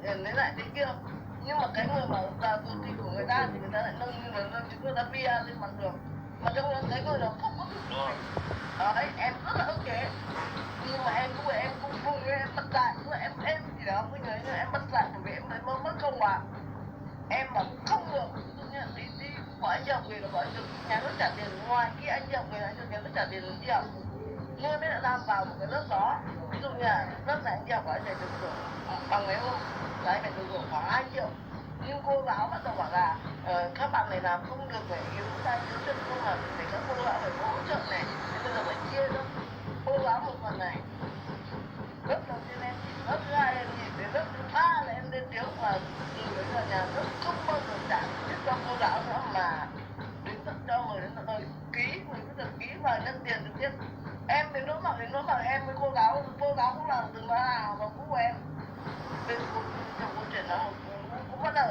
lấy lại thế kia. Nhưng mà cái người mà vào công ty của người ta thì người ta lại nâng như là nâng chúng người ta bia lên mặt đường, mà trong cái người đó không có đúng rồi. Đấy, em rất là ức chế, nhưng mà em cũng vùng em bật lại, nhưng mà em gì đó bây giờ em bật lại bởi vì em thấy mất công mà em mà cũng không được. Thì đi của anh chồng về là gọi được nhà nước trả tiền, ngoài khi anh chồng về anh được nhà nước trả tiền đi học, nhưng em đã làm vào một cái lớp đó, ví dụ như là lớp này anh đi học anh phải được hưởng bằng mấy hôm đấy, phải được hưởng khoảng 2 triệu. Nhưng cô giáo bắt đầu bảo là các bạn này làm không được, phải yếu tay yếu chân, không là phải các cô giáo phải hỗ trợ này, bây giờ phải chia cho cô giáo một phần này. Lớp đầu tiên em nhìn, lớp thứ hai em nhìn, đến lớp thứ ba là em lên tiếng và từ bây giờ nhà nước không bao giờ trả tiền cho cô giáo nữa, mà đến tận cho người đến tận nơi ký, mình cứ được ký và nhân tiền trực tiếp. Em đến nỗi mà em với cô giáo cũng là từng là và cũng của em bên trong câu chuyện đó cũng bắt đầu